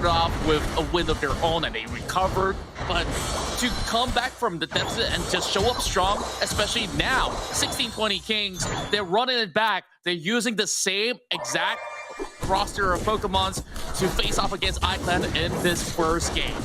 started off with a win of their own and they recovered, but to come back from the deficit and just show up strong, especially now, 1620 Kings, they're running it back. They're using the same exact roster of Pokemons to face off against iClen in this first game.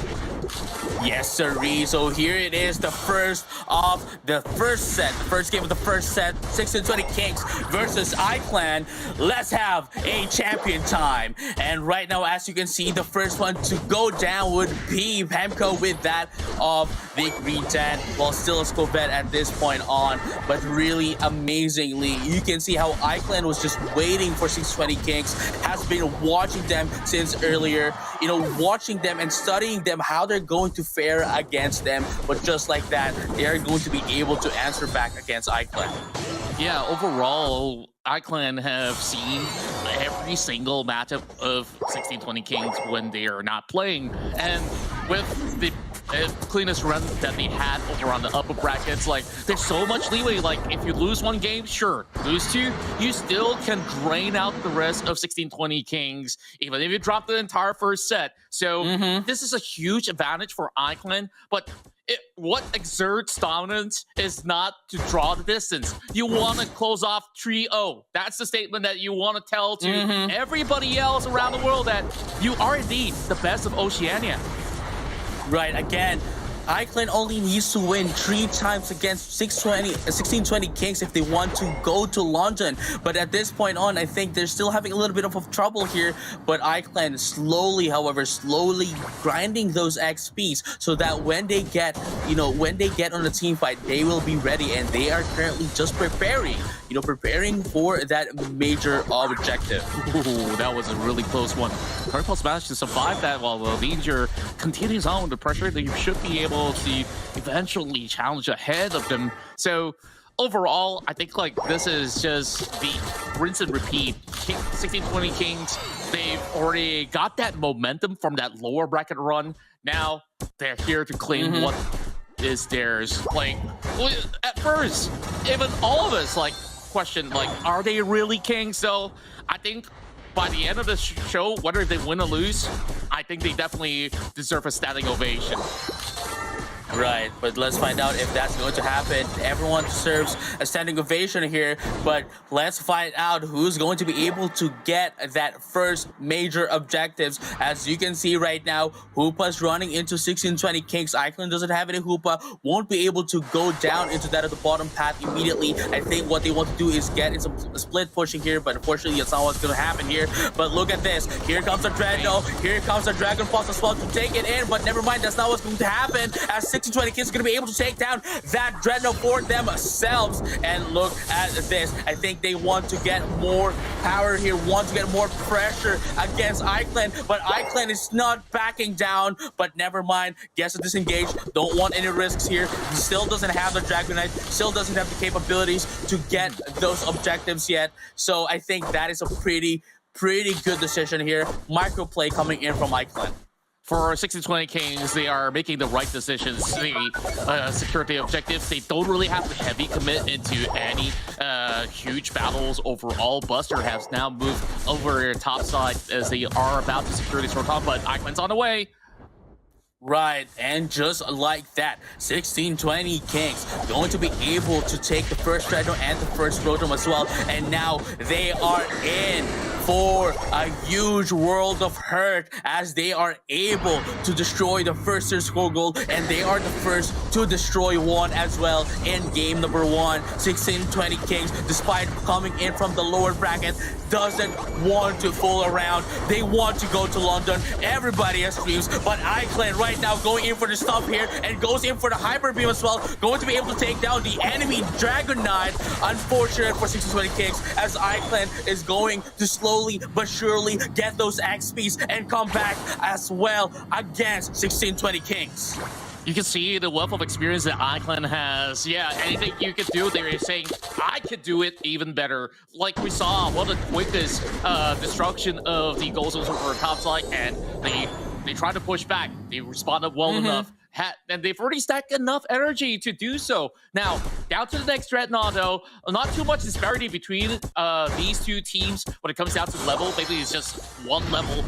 Yes, sirree. So here it is, the first of the first set. The first game of the first set, 1620 Kings versus iClen. Let's have a champion time. And right now, as you can see, the first one to go down would be Pemco with that of the Green Tan. Well, still a Scovet at this point on. But really amazingly, you can see how iClen was just waiting for 1620 Kings. Has been watching them since earlier. You know, watching them and studying them, how they're going to fare against them, but just like that, they are going to be able to answer back against iClen. Yeah, overall, iClen have seen every single matchup of 1620 Kings when they are not playing, and with the cleanest run that they had over on the upper brackets, like, there's so much leeway. Like, if you lose one game, sure, lose two, you still can drain out the rest of 1620 Kings, even if you drop the entire first set. So this is a huge advantage for iClen, but what exerts dominance is not to draw the distance. You want to close off 3-0. That's the statement that you want to tell to everybody else around the world that you are indeed the best of Oceania. Right, again, iClen only needs to win 3 times against 1620 Kings if they want to go to London. But at this point on, I think they're still having a little bit of trouble here. But iClen slowly, however, grinding those XPs so that when they get, when they get on a team fight, they will be ready. And they are currently just preparing for that major objective. Ooh, that was a really close one. Purple's managed to survive that while the danger continues on with the pressure. That you should be able to eventually challenge ahead of them. So overall, I think like this is just the rinse and repeat. 1620 Kings, they've already got that momentum from that lower bracket run. Now they're here to claim what is theirs. Like, at first, even all of us like question, like, are they really kings? So I think by the end of the show, whether they win or lose, I think they definitely deserve a standing ovation. Right, but let's find out if that's going to happen. Everyone deserves a standing ovation here, but let's find out who's going to be able to get that first major objectives. As you can see right now, Hoopa's running into 1620 Kings. iClen doesn't have any Hoopa, won't be able to go down into that at the bottom path immediately. I think what they want to do is get in some split pushing here, but unfortunately that's not what's going to happen here. But look at this. Here comes the Dreadnought. Here comes the Dragon Pulse as well to take it in, but never mind, that's not what's going to happen, as 1620 Kings are going to be able to take down that Dreadnought for themselves. And look at this. I think they want to get more power here, want to get more pressure against iClen, but iClen is not backing down. But never mind, gets to disengage, don't want any risks here. He still doesn't have the Dragonite, still doesn't have the capabilities to get those objectives yet. So I think that is a pretty good decision here. Microplay coming in from iClen. For 1620 Kings, they are making the right decisions. The security objectives, they don't really have to heavy commit into any huge battles overall. Buster has now moved over top side as they are about to secure this Rotom, but iClen's on the way. Right, and just like that, 1620 Kings going to be able to take the first Dreadnought and the first Rotom as well. And now they are in for a huge world of hurt as they are able to destroy the first score goal, and they are the first to destroy one as well in game number 1. 1620 Kings, despite coming in from the lower bracket, doesn't want to fool around. They want to go to London. Everybody has dreams, but iClen right now going in for the stomp here and goes in for the Hyper Beam as well, going to be able to take down the enemy Dragonite. Unfortunate for 1620 Kings as iClen is going to slowly but surely get those XPs and come back as well against 1620 Kings. You can see the wealth of experience that iClen has. Yeah, anything you could do, they're saying, I could do it even better. Like we saw, one of the quickest destruction of the Gozos over topside, and they tried to push back. They responded well enough and they've already stacked enough energy to do so. Now, down to the next Dreadnought, though. Not too much disparity between these two teams when it comes down to level. Maybe it's just one level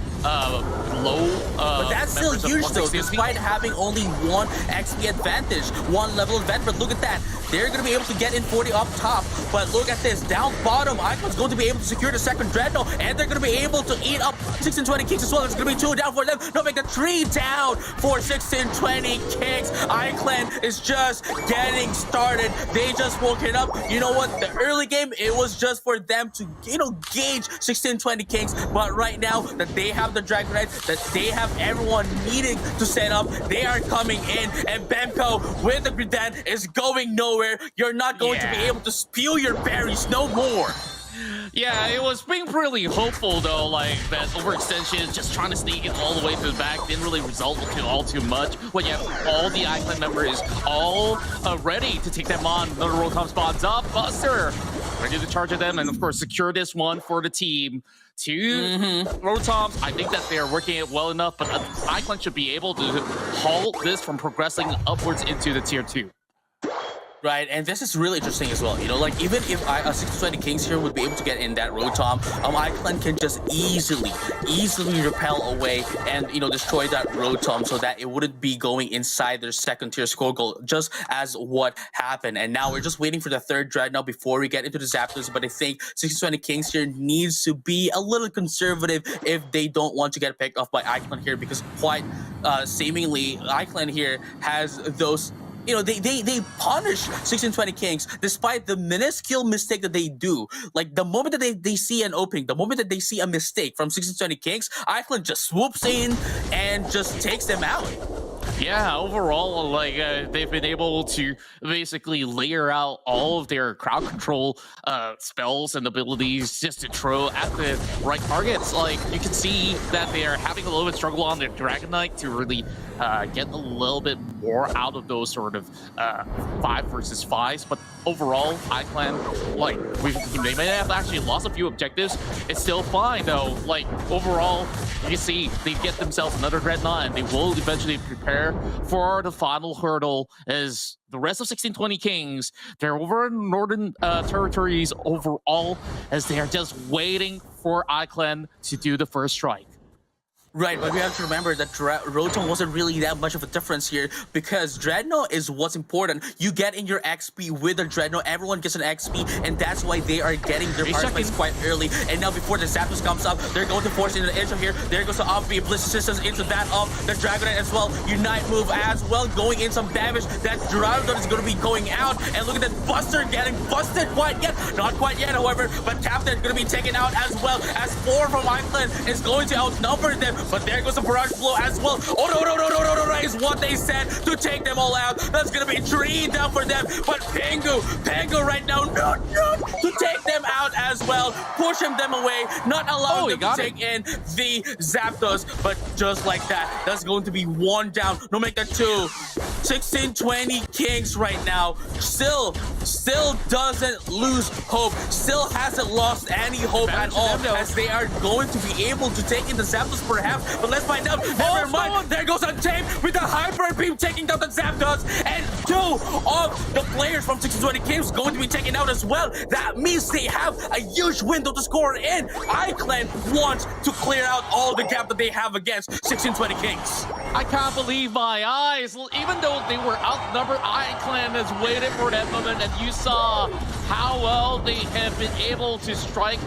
low. But that's still huge, though, despite having only one XP advantage, one level advantage. But look at that. They're going to be able to get in 40 up top. But look at this. Down bottom, iClen's going to be able to secure the second Dreadnought, and they're going to be able to eat up 1620 Kings as well. There's going to be 2 down for them. No, make the 3 down for 1620 Kings. iClen is just getting started. They just woke it up. You know what? The early game, it was just for them to, gauge 1620 Kings. But right now that they have the Dragonite, that they have everyone needing to set up, they are coming in. And Bemco with the Gredan is going nowhere. You're not going to be able to spew your berries no more. Yeah, it was being pretty hopeful, though, like that overextension, just trying to sneak it all the way to the back, didn't really result to too much. When you have all the iClen members all ready to take them on, the Rotom spawns up, Buster ready to charge at them, and of course secure this one for the team. Two Rotoms, I think that they are working it well enough, but iClen should be able to halt this from progressing upwards into the tier 2. Right, and this is really interesting as well. Like even if 1620 Kings here would be able to get in that Rotom, iClen can just easily repel away and destroy that Rotom so that it wouldn't be going inside their second tier score goal, just as what happened. And now we're just waiting for the third Dreadnought before we get into the Zapdos. But I think 1620 Kings here needs to be a little conservative if they don't want to get picked off by iClen here, because quite seemingly iClen here has those. They punish 1620 Kings despite the minuscule mistake that they do. Like the moment that they see an opening, the moment that they see a mistake from 1620 Kings, iClen just swoops in and just takes them out. Yeah, overall, like they've been able to basically layer out all of their crowd control spells and abilities just to throw at the right targets. Like you can see that they are having a little bit struggle on their Dragonite to really get a little bit more out of those sort of 5 versus 5s. But overall, iClen, like they may have actually lost a few objectives. It's still fine though. Like overall, you can see they get themselves another Dreadnought, and they will eventually prepare for the final hurdle as the rest of 1620 Kings. They're over in Northern Territories overall, as they are just waiting for iClen to do the first strike. Right, but we have to remember that Rotom wasn't really that much of a difference here, because Dreadnought is what's important. You get in your XP with the Dreadnought, everyone gets an XP, and that's why they are getting their power spikes quite early. And now before the Zapdos comes up, they're going to force into the intro here. There goes the Obby Bliss Systems into that of the Dragonite as well. Unite move as well, going in some damage. That Dragonite is going to be going out, and look at that Buster getting busted quite yet. Not quite yet, however, but Captain is going to be taken out as well, as 4 from iClen is going to outnumber them. But there goes the Barrage Blow as well. Oh, no, is what they said to take them all out. That's going to be 3 down for them. But Pangu right now, no, to take them out as well. Pushing them away, not allowing them to take in the Zapdos. But just like that, that's going to be 1 down. No, make that 2. 1620 Kings right now still doesn't lose hope, still hasn't lost any hope at all, as they are going to be able to take in the Zapdos perhaps. But let's find out. Never mind. There goes Untamed with the Hyper Beam taking down the Zapdos, and 2 of the players from 1620 Kings going to be taken out as well. That means they have a huge window to score in. iClen wants to clear out all the gap that they have against 1620 Kings. I can't believe my eyes. Even though they were outnumbered, iClen has waited for that moment, and you saw how well they have been able to strike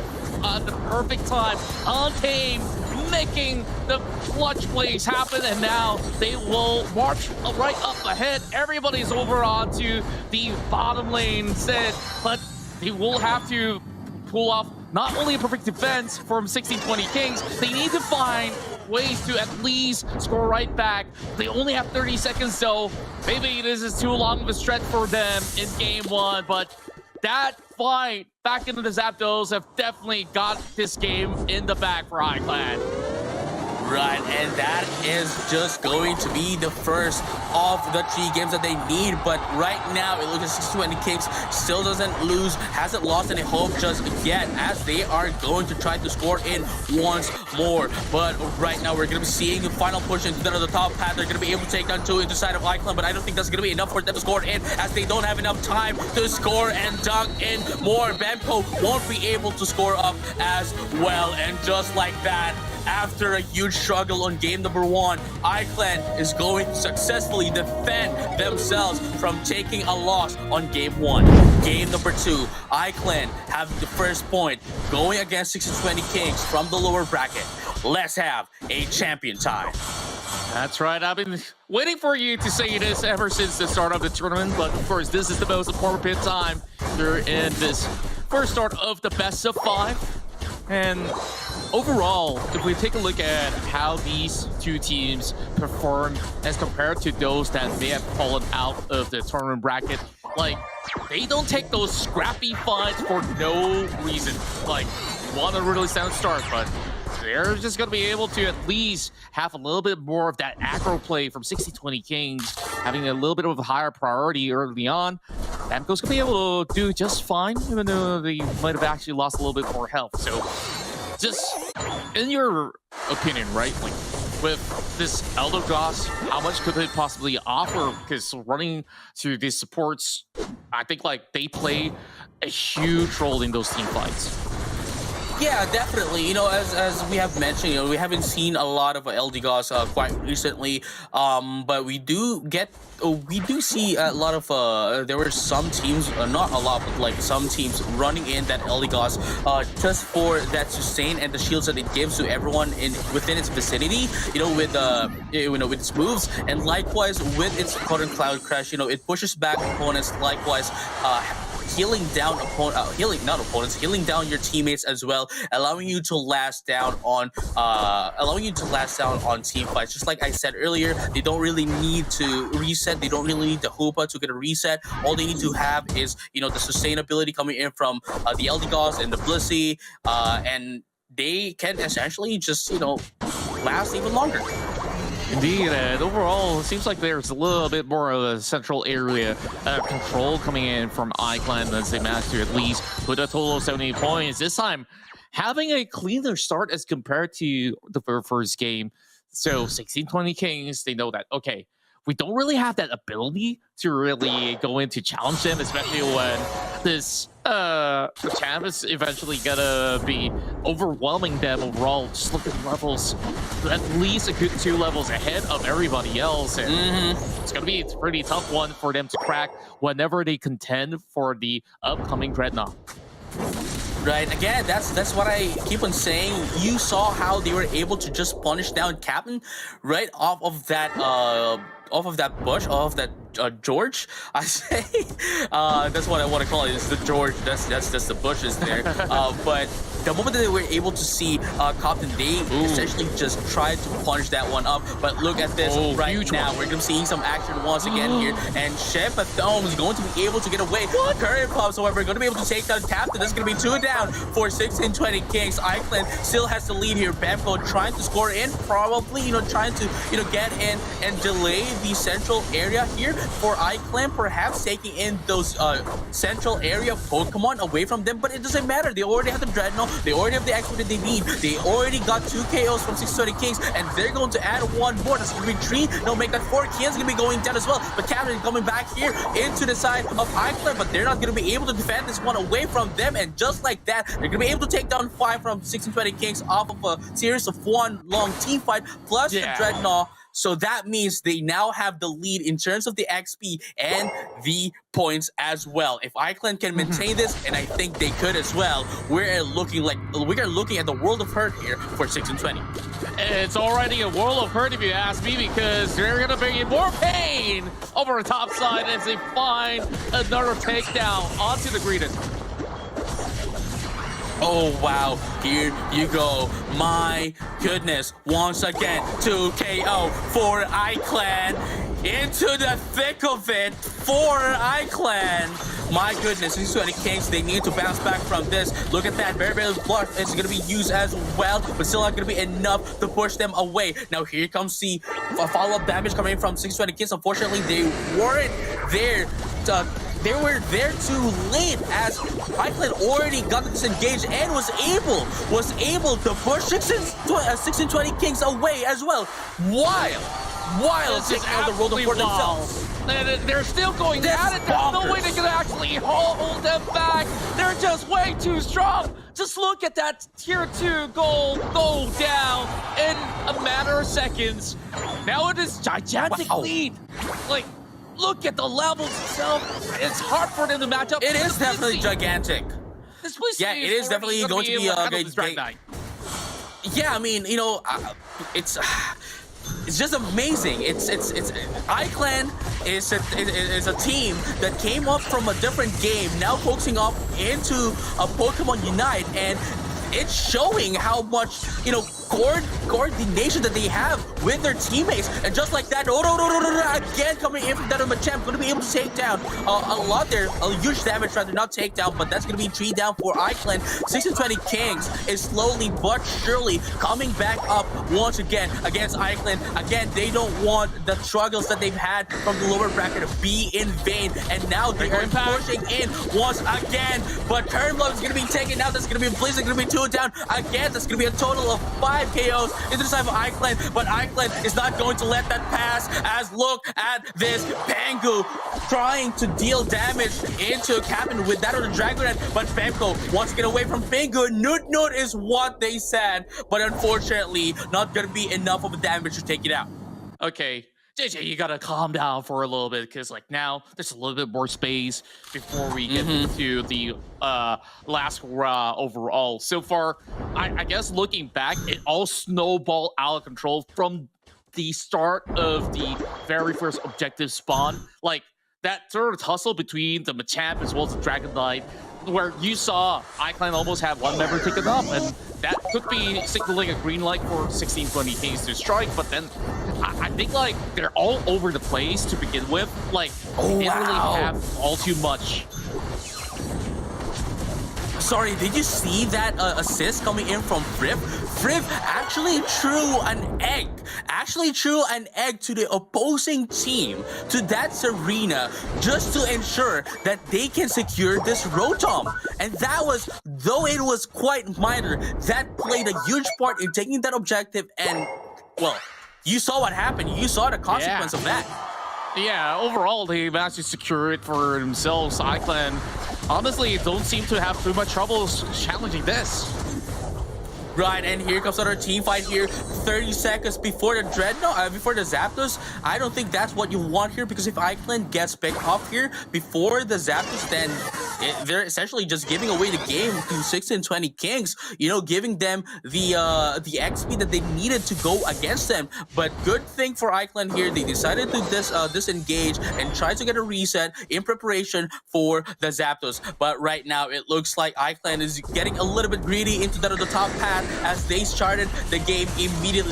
at the perfect time. Untamed, making the clutch plays happen, and now they will march right up ahead. Everybody's over onto the bottom lane instead, but they will have to pull off not only a perfect defense from 1620 Kings, they need to find ways to at least score right back. They only have 30 seconds, so maybe this is too long of a stretch for them in game 1, but that fight back into the Zapdos have definitely got this game in the bag for iClen. Right, and that is just going to be the first of the 3 games that they need. But right now, it looks like 620 Kings still hasn't lost any hope just yet, as they are going to try to score in once more. But right now, we're going to be seeing the final push into the top path. They're going to be able to take down 2 into side of iClen, but I don't think that's going to be enough for them to score in, as they don't have enough time to score and dunk in more. Bamco won't be able to score up as well, and just like that, after a huge struggle on game number 1, iClen is going to successfully defend themselves from taking a loss on game 1. Game number 2, iClen having the first point, going against 620 Kings from the lower bracket. Let's have a champion time. That's right. I've been waiting for you to say this ever since the start of the tournament, but of course, this is the most important time here in this first start of the best of 5. And overall, if we take a look at how these 2 teams perform as compared to those that may have fallen out of the tournament bracket, like, they don't take those scrappy fights for no reason. Like, want a really sound start, but they're just going to be able to at least have a little bit more of that aggro play from 60-20 Kings, having a little bit of a higher priority early on. Bamco's going to be able to do just fine, even though they might have actually lost a little bit more health. So, just in your opinion, right? Like, with this Elder Goss, how much could they possibly offer? Because running to these supports, I think, like, they play a huge role in those team fights. Yeah, definitely. You know, as we have mentioned, you know, we haven't seen a lot of Eldigos quite recently, but we do see a lot of there were some teams, not a lot, but like some teams running in that Eldigos just for that sustain and the shields that it gives to everyone within its vicinity. You know, with with its moves, and likewise with its current Cloud Crash. You know, it pushes back opponents. Likewise, healing down healing down your teammates as well, allowing you to last down on team fights. Just like I said earlier, they don't really need to reset. They don't really need the Hoopa to get a reset. All they need to have is, you know, the sustainability coming in from the Eldigos and the Blissey, and they can essentially just, you know, last even longer. Indeed, and overall, it seems like there's a little bit more of a central area control coming in from iClen as they managed to at least put a total of 70 points. This time, having a cleaner start as compared to the first game. So 16-20 Kings, they know that, okay, we don't really have that ability to really go in to challenge them, especially when this champ is eventually gonna be overwhelming them overall. Just look at the levels, at least a good 2 levels ahead of everybody else, and it's gonna be a pretty tough one for them to crack whenever they contend for the upcoming Dreadnought. Right, again, that's what I keep on saying. You saw how they were able to just punish down Captain right off of that bush, off of that George, I say. That's what I want to call it. It's the George. That's the bushes there. But the moment that they were able to see Captain, they essentially just tried to punch that one up. But look at this right now. We're going to be seeing some action once again here. And Shepathome is going to be able to get away. Current Pups, however, going to be able to take down Captain. That's going to be 2 down for 16-20 Kings. iClen still has the lead here. Bamco trying to score in, probably, you know, trying to, you know, get in and delay the central area here for iClen, perhaps taking in those central area Pokemon away from them. But it doesn't matter. They already have the Dreadnought. They already have the expert that they need. They already got 2 KOs from 620 Kings, and they're going to add 1 more. That's going to be 3. No, make that 4. Kian's going to be going down as well. But Captain coming back here into the side of iClen, but they're not going to be able to defend this one away from them. And just like that, they're going to be able to take down 5 from 1620 Kings off of a series of 1 long team fight, plus the Dreadnought. So that means they now have the lead in terms of the XP and the points as well. If iClen can maintain this, and I think they could as well, we're looking at the world of hurt here for 16-20. It's already a world of hurt if you ask me, because they're gonna bring in more pain over the top side as they find another takedown onto the Greedent. Oh, wow. Here you go. My goodness. Once again, 2 KO for iClen into the thick of it for iClen. My goodness, these 20 Kings, they need to bounce back from this. Look at that, Bearbear's bluff is going to be used as well, but still not going to be enough to push them away. Now here comes the follow-up damage coming from 620 Kings. Unfortunately, they weren't there. They were there too late, as iClen already got disengaged and was able to push 1620 Kings away as well, while taking out the road for themselves. They're still going at it. There's no way they can actually hold them back. They're just way too strong. Just look at that tier 2 gold go down in a matter of seconds. Now it is gigantic lead. Like, look at the levels itself. It's hard for them to match up. It is definitely gigantic. Yeah, it is definitely going to be yeah, I mean, you know, it's just amazing. It's iClen is a team that came up from a different game, now focusing up into a Pokemon Unite, and it's showing how much, you know, coordination that they have with their teammates. And just like that, again coming in from that Machamp, going to be able to take down a lot there, a huge damage rather, not take down, but that's going to be 3 down for iClen. 1620 Kings is slowly but surely coming back up once again against iClen. Again, they don't want the struggles that they've had from the lower bracket to be in vain, and now they are pushing in once again, but Turn Love is going to be taken out. That's going to be Blizz, going to be 2 down again. That's going to be a total of 5 KOs into the side of iClen, but iClen is not going to let that pass, as look at this Pangu trying to deal damage into Captain with that of the Dragonite, but Femco wants to get away from Pangu. Noot is what they said, but unfortunately not going to be enough of a damage to take it out. Okay, JJ, you gotta calm down for a little bit, because like now there's a little bit more space before we get into the last overall. So far, I guess looking back, it all snowballed out of control from the start of the very first objective spawn. Like that sort of tussle between the Machamp as well as the Dragonite, where you saw iClen almost have one member taken up, and that could be signaling a green light for 1620 Kings to strike. But then I think like they're all over the place to begin with. Like they didn't really have all too much. Sorry, did you see that assist coming in from Friv? Friv actually threw an egg. To the opposing team, to that Serena, just to ensure that they can secure this Rotom. And that was, though it was quite minor, that played a huge part in taking that objective. And, well, you saw what happened. You saw the consequence of that. Yeah, overall, they managed to secure it for themselves. iClen, honestly, don't seem to have too much trouble challenging this. Right, and here comes another team fight here. 30 seconds before the Dreadnought, before the Zapdos. I don't think that's what you want here, because if iClen gets picked off here before the Zapdos, then they're essentially just giving away the game to 1620 Kings. You know, giving them the XP that they needed to go against them. But good thing for iClen here, they decided to disengage and try to get a reset in preparation for the Zapdos. But right now, it looks like iClen is getting a little bit greedy into the top path, as they started the game immediately,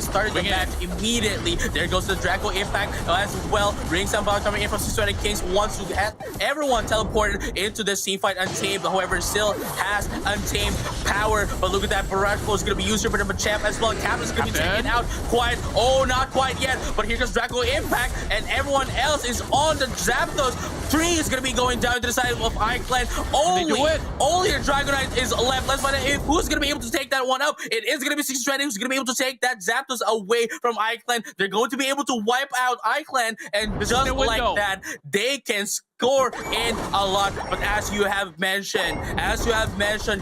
immediately. There goes the Draco Impact as well. Ring Soundbound coming in from 620 Kings, wants to have everyone teleported into this team fight untamed. However, still has untamed power. But look at that, Barrage Flow is going to be used here for the Machamp as well. Captain's going to be taken out not quite yet. But here comes Draco Impact, and everyone else is on the Zapdos. 3 is going to be going down to the side of iClen. Only the Dragonite is left. Let's find out who's going to be able to take that one up. It is going to be 620 who's going to be able to take that Zapdos away from iClen. They're going to be able to wipe out iClen, and just like that, they can score in a lot. But as you have mentioned,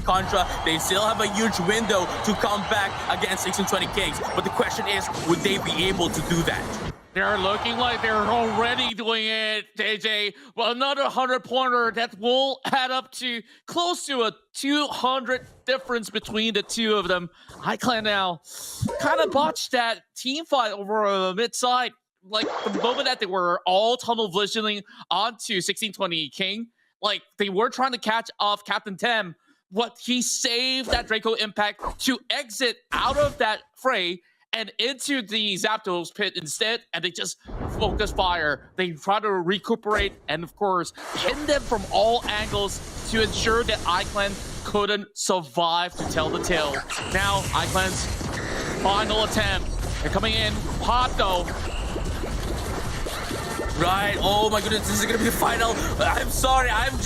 Contra, they still have a huge window to come back against 1620 Kings. But the question is, would they be able to do that? They're looking like they're already doing it, JJ. Well, another 100-pointer that will add up to close to a 200 difference between the two of them. iClen now kind of botched that team fight over a mid-side. Like, the moment that they were all tunnel visioning onto 1620 King, like, they were trying to catch off Captain Tem, but he saved that Draco Impact to exit out of that fray and into the Zapdos pit instead, and they just focus fire. They try to recuperate and, of course, pin them from all angles to ensure that iClen couldn't survive to tell the tale. Now, iClen's final attempt. They're coming in hot, though. Right, oh my goodness, this is gonna be the final. I'm sorry, I'm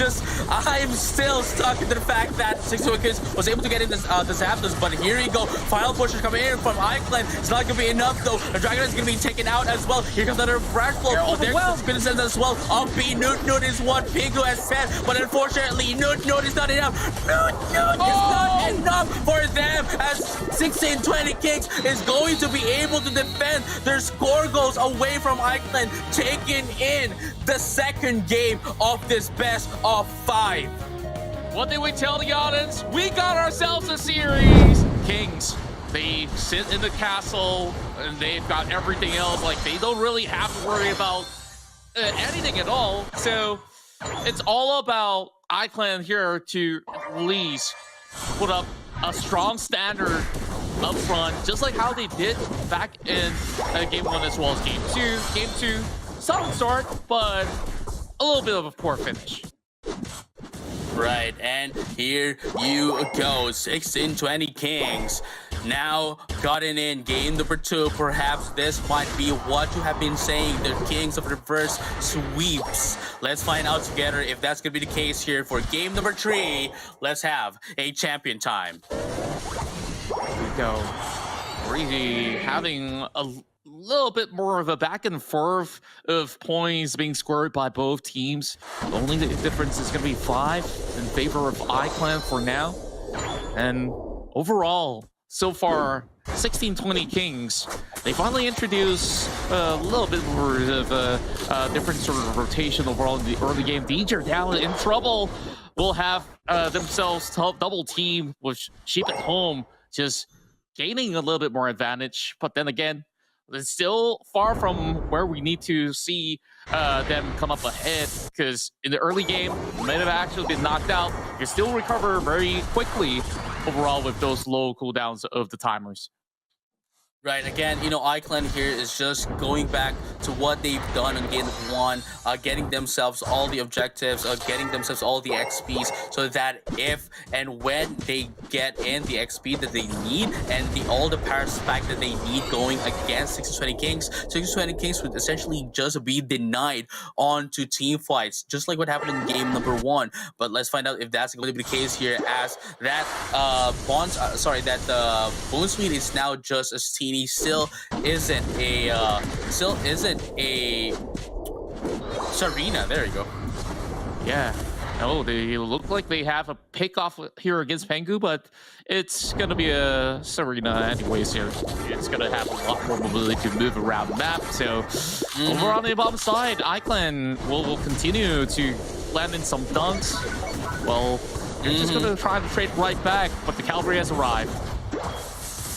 still stuck in the fact that 61 Kids was able to get in this Zapdos, but here you go. Final push is coming in from iClen. It's not gonna be enough though. The Dragon is gonna be taken out as well. Here comes another Brash Blow. Oh, there's the Spinacens as well. B Newt is what Pingu has said, but unfortunately, Newt is not enough. Newt is not enough for them as 1620 Kings is going to be able to defend. Their score goes away from iClen, taking in the second game of this best of 5. What did we tell the audience? We got ourselves a series. Kings, they sit in the castle and they've got everything else. Like, they don't really have to worry about anything at all. So it's all about iClen here to at least put up a strong standard up front, just like how they did back in game 1 as well as game 2. Game 2, solid start, but a little bit of a poor finish. Right, and here you go, 1620 Kings. Now gotten in game number 2. Perhaps this might be what you have been saying, the Kings of reverse sweeps. Let's find out together if that's gonna be the case here for game number 3. Let's have a champion time. Here we go. Really having a little bit more of a back and forth of points being scored by both teams. The only difference is going to be 5 in favor of iClen for now. And overall, so far, 1620 Kings, they finally introduced a little bit more of a different sort of rotation overall in the early game. DJ down in trouble will have themselves double team with Sheep at home, just gaining a little bit more advantage. But then again, it's still far from where we need to see them come up ahead, because in the early game, you might have actually been knocked out. You still recover very quickly overall with those low cooldowns of the timers. Right, again, you know, iClen here is just going back to what they've done in game 1, getting themselves all the objectives, getting themselves all the XPs, so that if and when they get in the XP that they need and all the power spike that they need going against 1620 Kings, 1620 Kings would essentially just be denied onto team fights, just like what happened in game number 1. But let's find out if that's going to be the case here, as that Bone Sweet is now just a teeny, still isn't a Serena. There you go. Yeah. Oh, they look like they have a pick off here against Pengu, but it's going to be a Serena anyways here. It's going to have a lot more mobility to move around the map. So over on the bottom side, iClen will continue to land in some dunks. Well, you're just going to try to trade right back, but the cavalry has arrived.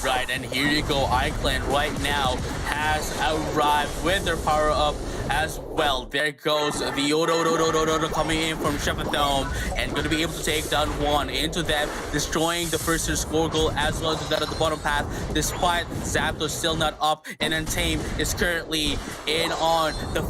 Right, and here you go. iClen right now has arrived with their power up as well. There goes the Odo coming in from Shepherd Dome and going to be able to take down one into them, destroying the first score goal as well as that at the bottom path, despite Zapdos still not up, and Untamed is currently in on the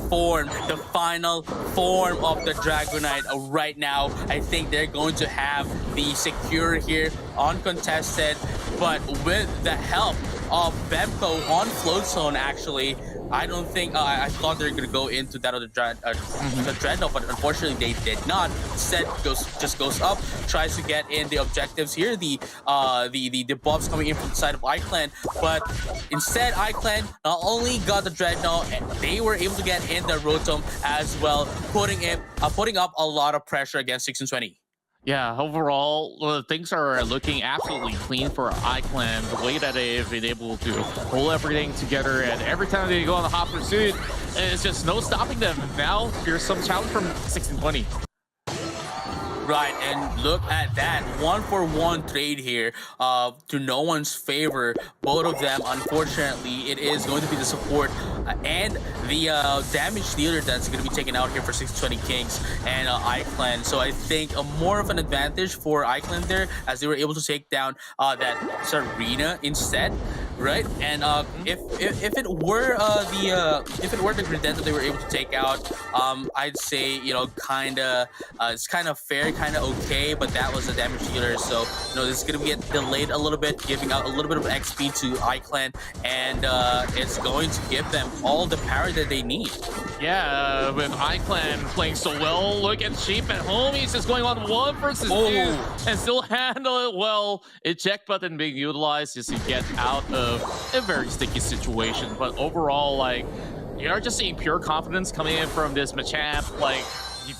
final form of the Dragonite right now. I think they're going to have the secure here uncontested, but with the help of Bemco on Float Zone, actually, I don't think I thought they were gonna go into that other the Dreadnought, but unfortunately they did not. Instead, just goes up, tries to get in the objectives here. The buffs coming in from the side of iClen, but instead iClen not only got the Dreadnought, they were able to get in the Rotom as well, putting up a lot of pressure against 1620. Yeah, overall, things are looking absolutely clean for iClen. The way that they've been able to pull everything together, and every time they go on the hot pursuit, it's just no stopping them. Now, here's some challenge from 1620. Right, and look at that 1-for-1 trade here to no one's favor. Both of them, unfortunately, it is going to be the support and the damage dealer that's going to be taken out here for 1620 Kings and iClen. So I think more of an advantage for iClen there, as they were able to take down that Serena instead. Right, and if it were the Credent that they were able to take out, I'd say it's kind of fair, kind of okay, but that was a damage dealer, so this is gonna get delayed a little bit, giving out a little bit of XP to iClen, and it's going to give them all the power that they need. Yeah, with iClen playing so well, look at Sheep at home. He's just going on 1 versus 2 and still handle it well. Eject button being utilized just to get out of a very sticky situation. But overall, like, you're just seeing pure confidence coming in from this Machamp. Like,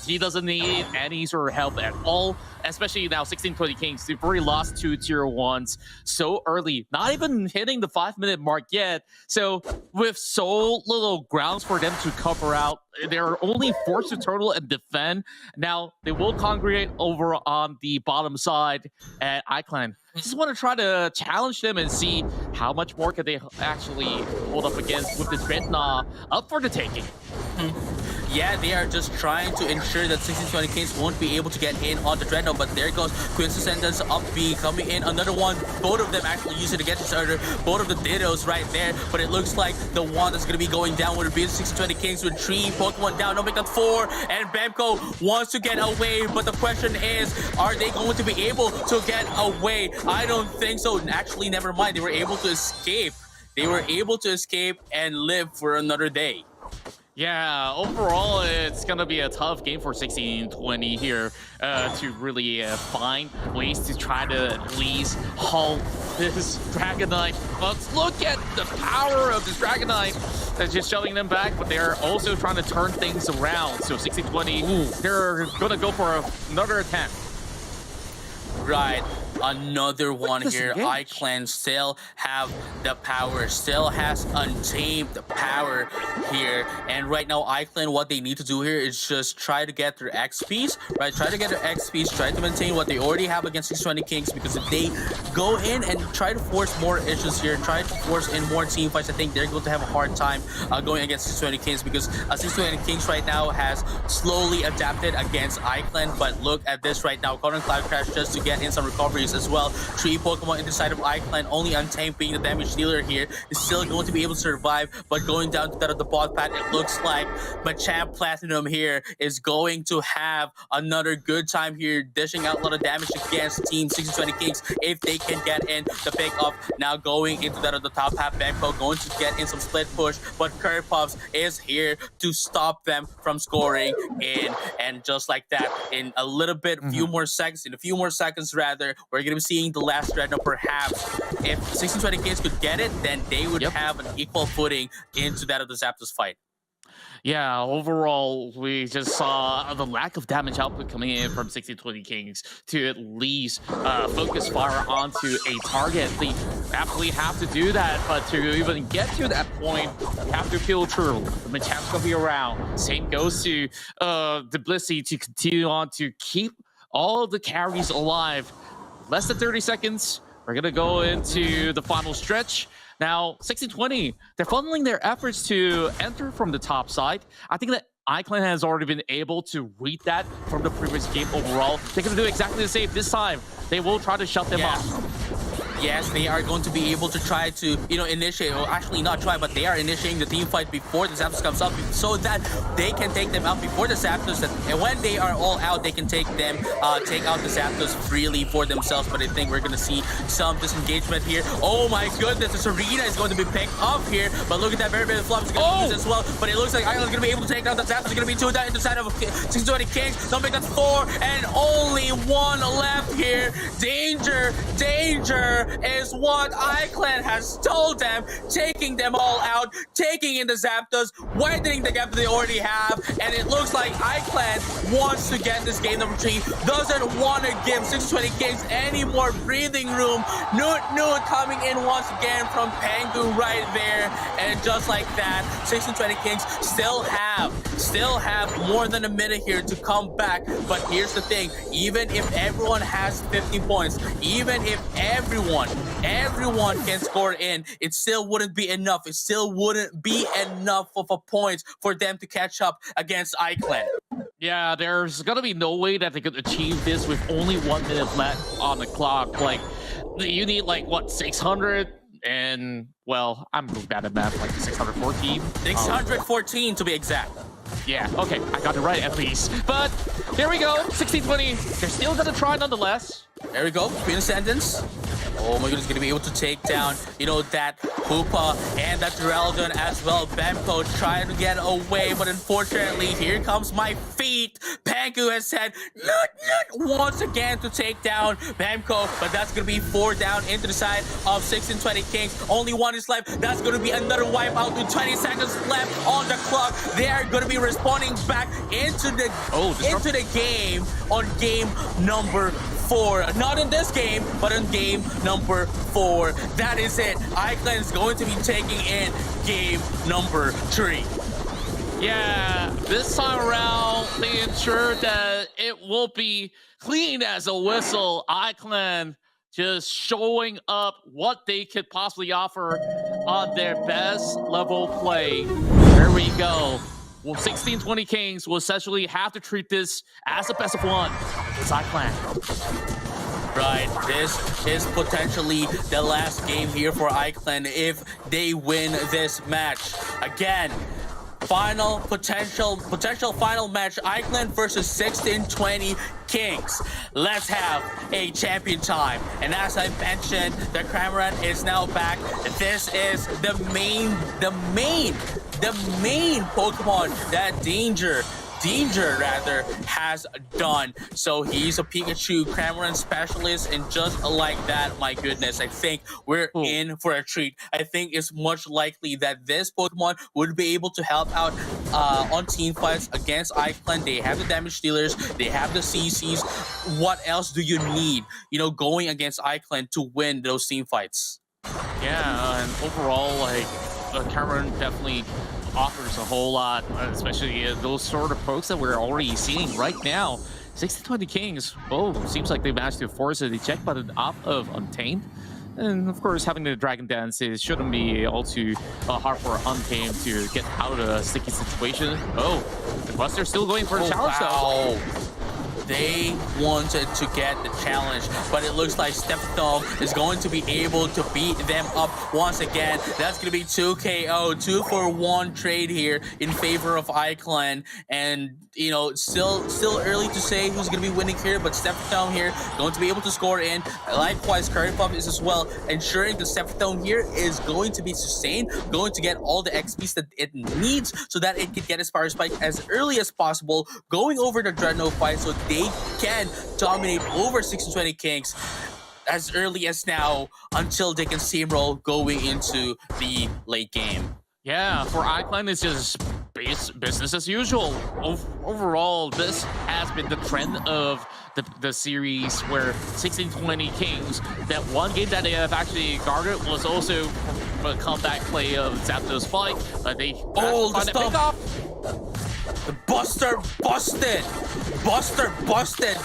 he doesn't need any sort of help at all, especially now 1620 Kings. They've already lost 2 tier 1s so early, not even hitting the 5-minute mark yet. So with so little grounds for them to cover out, they're only forced to turtle and defend. Now they will congregate over on the bottom side at iClen. Just want to try to challenge them and see how much more can they actually hold up against with this Dreadnought up for the taking. Yeah, they are just trying to ensure that 1620 Kings won't be able to get in on the Dreadnought, but there goes Quintessence up B coming in. Another one, both of them actually using to get the starter. Both of the Dittos right there, but it looks like the one that's going to be going down would be 1620 Kings with 3 Pokemon down. No, make that 4, and Bemco wants to get away, but the question is, are they going to be able to get away? I don't think so. Actually, never mind. They were able to escape. They were able to escape and live for another day. Yeah, overall, it's going to be a tough game for 1620 here to really find ways to try to at least halt this Dragonite. But look at the power of this Dragonite that's just shoving them back, but they're also trying to turn things around. So 1620, they're going to go for another attempt. Right, another one here. iClen still have the power, still has untamed power here. And right now, iClen, what they need to do here is just try to get their XPs, right? Try to get their XPs, try to maintain what they already have against 620 Kings, because if they go in and try to force more issues here, try to force in more team fights, I think they're going to have a hard time going against 620 Kings, because 620 Kings right now has slowly adapted against iClen. But look at this right now. Caught on Cloud Crash just to get in some recoveries as well. 3 Pokemon in the side of iClen, only Untamed being the damage dealer here, is still going to be able to survive. But going down to that of the bot path, it looks like Machamp Platinum here is going to have another good time here, dishing out a lot of damage against Team 1620 Kings if they can get in the pick up. Now going into that of the top half, Bemco going to get in some split push, but Curve Puffs is here to stop them from scoring in. And just like that, in a little bit, in a few more seconds rather, we're gonna be seeing the last Dreadnought. Perhaps if 1620 Kings could get it, then they would have an equal footing into that of the Zapdos fight. Yeah, overall, we just saw the lack of damage output coming in from 1620 Kings to at least focus fire onto a target. They absolutely have to do that, but to even get to that point, you have to feel true. The Machamp's gonna be around. Same goes to the Blissey to continue on to keep all the carries alive. Less than 30 seconds. We're going to go into the final stretch. Now, 1620, they're funneling their efforts to enter from the top side. I think that iClen has already been able to read that from the previous game overall. They're going to do exactly the same this time. They will try to shut them off. Yes, they are going to be able to try to, initiate, or actually not try, but they are initiating the team fight before the Zapdos comes up, so that they can take them out before the Zapdos, and when they are all out, they can take out the Zapdos freely for themselves. But I think we're going to see some disengagement here. Oh my goodness, this arena is going to be picked up here, but look at that, very flop is going to use as well, but it looks like Island's going to be able to take down the Zapdos. It's going to be 2 down in the side of 1620 Kings. Don't make that 4, and only 1 left here. Danger is what iClen has told them, taking them all out, taking in the Zapdos, widening the gap that they already have, and it looks like iClen wants to get this game number 3, doesn't want to give 620 Kings any more breathing room. Newt coming in once again from Pangu right there, and just like that, 1620 Kings still have more than a minute here to come back. But here's the thing, even if everyone has 50 points, even if everyone can score in, it still wouldn't be enough. It still wouldn't be enough of a point for them to catch up against iClen. Yeah, there's gonna be no way that they could achieve this with only 1 minute left on the clock. Like, you need like what, 600 And, well, I'm really bad at math, like 614. 614 to be exact. Yeah, okay, I got it right at least. But here we go, 1620. They're still gonna try nonetheless. There we go, Queen Ascendance. Oh my goodness, gonna be able to take down, you know, that Hoopa and that Duraludon as well. Bempo trying to get away, but unfortunately, here comes my feet. Panku has said, "Nut, once again to take down Bempo, but that's gonna be 4 down into the side of 1620 Kings. Only 1 is left. That's gonna be another wipeout with 20 seconds left on the clock. They are gonna be responding back into the game on game number 4. Not in this game, but in game number 4. That is it. iClen is going to be taking in game number 3. Yeah, this time around, they ensured that it will be clean as a whistle. iClen just showing up what they could possibly offer on their best level play. There we go. Well, 1620 Kings will essentially have to treat this as a best of 1. It's iClen. Right, this is potentially the last game here for iClen if they win this match. Again, potential final match, iClen versus 1620 Kings. Let's have a champion time. And as I mentioned, the Cramorant is now back. This is the main Pokemon that Danger rather has done. So he's a Pikachu Cramorant specialist, and just like that, my goodness, I think we're in for a treat. I think it's much likely that this Pokemon would be able to help out on team fights against iClen. They have the damage dealers, they have the CCs. What else do you need, you know, going against iClen to win those team fights? Yeah, and overall, like, Cameron definitely offers a whole lot, especially those sort of pokes that we're already seeing right now. 1620 Kings, seems like they managed to force the eject button off of Untamed. And of course, having the Dragon Dance shouldn't be all too hard for Untamed to get out of a sticky situation. The Buster's still going for a challenge though. They wanted to get the challenge, but it looks like Stepdom is going to be able to beat them up once again. That's going to be 2 KO, 2-for-1 trade here in favor of iClen. And, you know, still early to say who's going to be winning here, but Stepdom here going to be able to score in. Likewise, Curry Puff is as well, ensuring the Stepdom here is going to be sustained, going to get all the XPs that it needs so that it can get its Power Spike as early as possible, going over the Dreadnought fight so they can dominate over 1620 Kings as early as now until they can steamroll going into the late game. Yeah, for iClen, it's just business as usual. Overall, this has been the trend of the series where 1620 Kings, that one game that they have actually guarded was also a comeback play of Zapdos fight, but they the stomp. The Buster busted.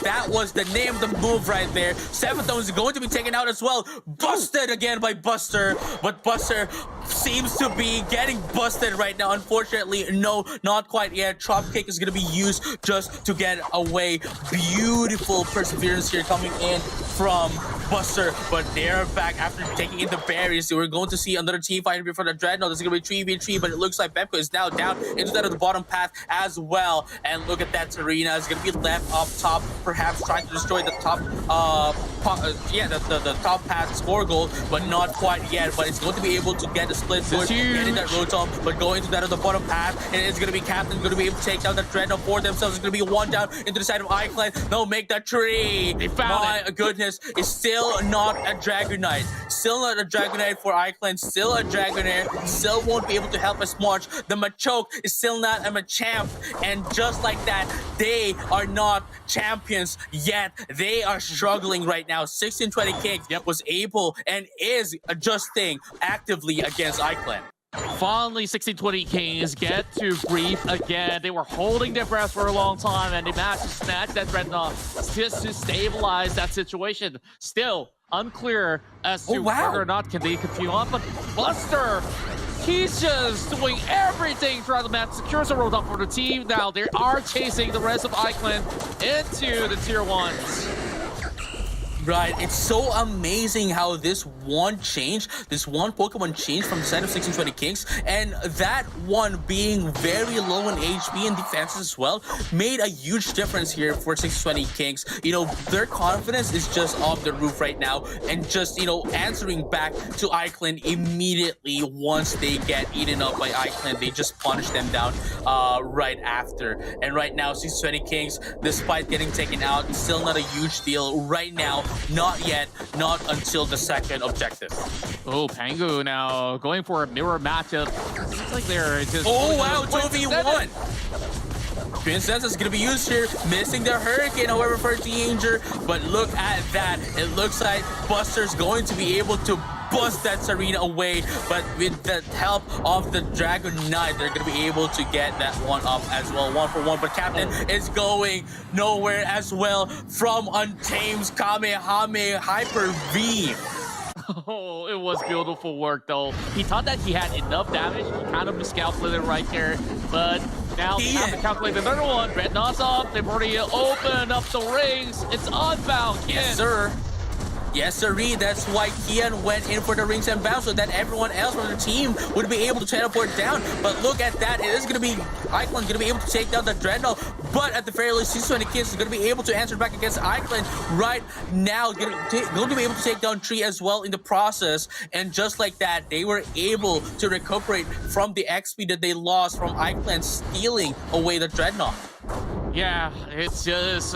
That was the name of the move right there. Seventhone is going to be taken out as well. Busted again by Buster. But Buster seems to be getting busted right now. Unfortunately, no, not quite yet. Drop Kick is going to be used just to get away. Beautiful perseverance here coming in from Buster. But they're back after taking in the berries. We're going to see another team fight before the Dreadnought. This is going to be 3v3, but it looks like Bemko is now down into that of the bottom path as well. And look at that, Serena is going to be left up top, perhaps trying to destroy the top, the top path score goal, but not quite yet. But it's going to be able to get a split push, getting that Rotom, but going to that of the bottom path, and it's going to be Captain going to be able to take down the Dreadnought for themselves. It's going to be 1 down into the side of iClen. They'll make that tree. My goodness, it's still not a Dragonite. Still not a Dragonite for iClen. Still a Dragonair. Still won't be able to help us much. The Machoke is still not a Machamp. And just like that, they are not champions yet. They are struggling right now. 1620 Kings was able and is adjusting actively against iClen. Finally, 1620 Kings get to breathe again. They were holding their breath for a long time, and they managed to snatch that Dreadnought just to stabilize that situation. Still unclear as to whether or not can they continue on, but Buster, he's just doing everything throughout the match, secures a road up for the team. Now they are chasing the rest of iClen into the tier 1s. Right, it's so amazing how this one Pokemon changed from the side of 1620 Kings, and that one being very low in HP and defenses as well, made a huge difference here for 1620 Kings. You know, their confidence is just off the roof right now, and just, you know, answering back to iClen immediately once they get eaten up by iClen. They just punish them down right after. And right now, 1620 Kings, despite getting taken out, still not a huge deal right now. Not yet, not until the second objective. Oh, Pangu now going for a mirror matchup. Seems like they're just... Oh, wow, 2v1. Princess is going to be used here, missing the Hurricane, however, for Danger. But look at that. It looks like Buster's going to be able to bust that Serena away, but with the help of the Dragon Knight, they're going to be able to get that one up as well, 1-for-1. But Captain is going nowhere as well from Untamed Kamehameha Hyper V. Oh, it was beautiful work, though. He thought that he had enough damage. He kind of miscalculated right there, but now we have to calculate another one. Dreadnought's off. They've already opened up the rings. It's unbound. Yes, sir. Yes, sirree. That's why Kian went in for the rings and bounce so that everyone else on the team would be able to teleport down. But look at that. It is going to be iClen going to be able to take down the Dreadnought. But at the very least, 1620 Kings is going to be able to answer back against iClen right now. Going to be able to take down Tree as well in the process. And just like that, they were able to recuperate from the XP that they lost from iClen stealing away the Dreadnought. Yeah, it's just...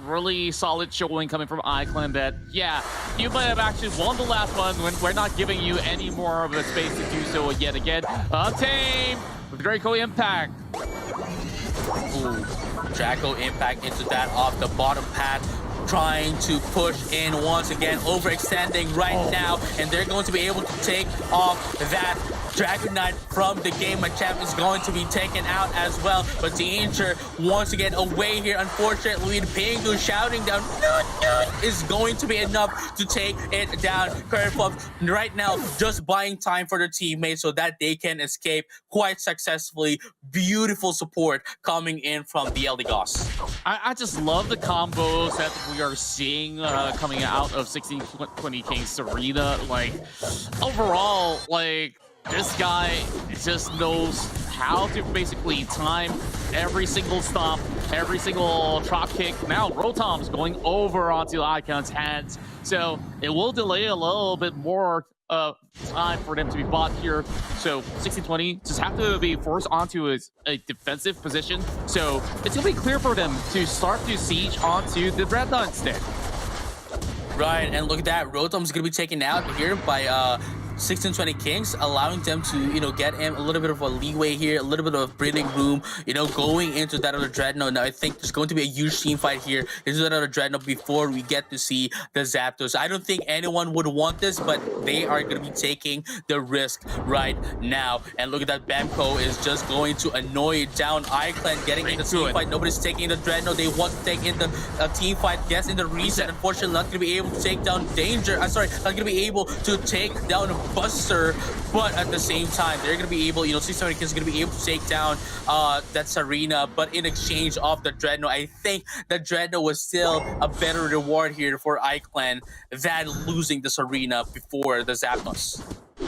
really solid showing coming from iClen that, yeah, you might have actually won the last one when we're not giving you any more of a space to do so yet again. Untamed with Draco Impact. Ooh, Draco Impact into that off the bottom pad. Trying to push in once again, overextending right now, and they're going to be able to take off that Dragon Knight from the game. Machamp is going to be taken out as well, but Danger wants to get away here. Unfortunately, Pingu shouting down is going to be enough to take it down. Curvepuff right now just buying time for their teammates so that they can escape quite successfully. Beautiful support coming in from the Eldegoss. I just love the combos that we are seeing coming out of 1620 King Serena. Like, overall, like, this guy just knows how to basically time every single stomp, every single drop kick. Now Rotom's going over onto iClen's hands, so it will delay a little bit more time for them to be bought here. So 1620 just have to be forced onto a defensive position. So it's gonna be clear for them to start to siege onto the Dreadnought instead. Right, and look at that. Rotom's gonna be taken out here by 1620 Kings, allowing them to, you know, get him a little bit of a leeway here, a little bit of breathing room, you know, going into that other Dreadnought. Now, I think there's going to be a huge team fight here into that other Dreadnought before we get to see the Zapdos. I don't think anyone would want this, but they are going to be taking the risk right now. And look at that, Bamco is just going to annoy down iClen, getting in the team fight. Nobody's taking the Dreadnought. They want to take in the team fight, gets in the reset. Unfortunately, not going to be able to take down Danger. I'm sorry, not going to be able to take down Buster, but at the same time, they're going to be able, you know, 670 Kids is going to be able to take down that Serena, but in exchange of the Dreadnought, I think the Dreadnought was still a better reward here for iClen than losing the Serena before the Zapdos.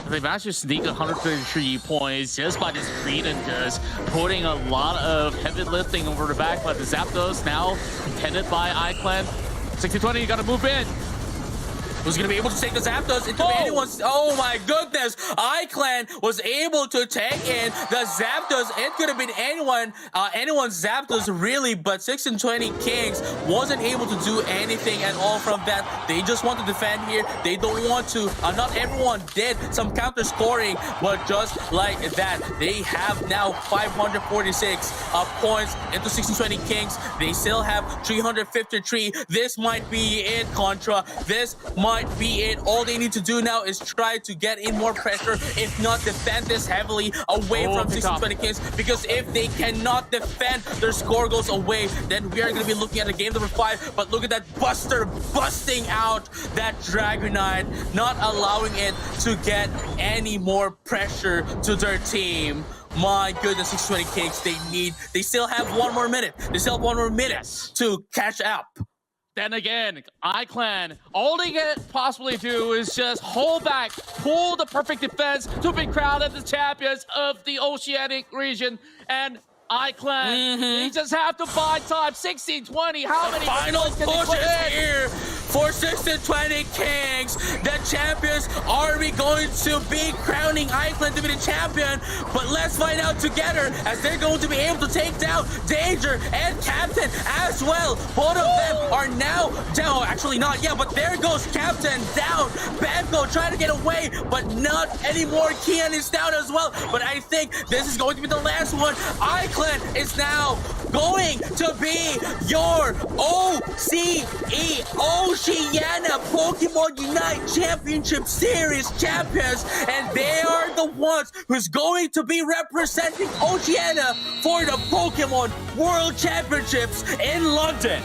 They managed to sneak 133 points just by this read and just putting a lot of heavy lifting over the back, but the Zapdos now contended by iClen. 60-20, you got to move in. Who's going to be able to take the Zapdos? It could be anyone's. Oh my goodness. iClen was able to take in the Zapdos. It could have been anyone's Zapdos really, but 1620 Kings wasn't able to do anything at all from that. They just want to defend here. They don't want to. Not everyone did some counter scoring, but just like that, they have now 546 points into 1620 Kings. They still have 353. This might be it, Contra. This might be it. All they need to do now is try to get in more pressure, if not defend this heavily away from 1620 Kings, because if they cannot defend, their score goes away, then we are going to be looking at a game number 5. But look at that Buster busting out that Dragonite, not allowing it to get any more pressure to their team. My goodness, 620 Kings, they still have one more minute. They still have one more minute to catch up. Then again, iClen, all they can possibly do is just hold back, pull the perfect defense to be crowned as the champions of the Oceanic region. And iClen, they just have to buy time. 16-20, how many Final points can they push put is in? here for 16-20 Kings. The champions. Are we going to be crowning iClen to be the champion? But let's find out together as they're going to be able to take down Danger and Captain as well. Both of them are now down. Actually not yet, but there goes Captain down. Banco trying to get away, but not anymore. Kian is down as well. But I think this is going to be the last one. iClen is now going to be your Oceania Pokemon Unite Championship Series champions, and they are the ones who's going to be representing Oceania for the Pokemon World Championships in London.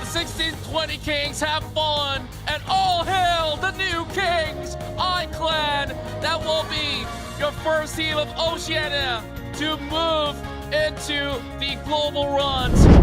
The 16-20 Kings have fallen, and all hail the new Kings, iClen. That will be your first team of Oceania to move into the global runs.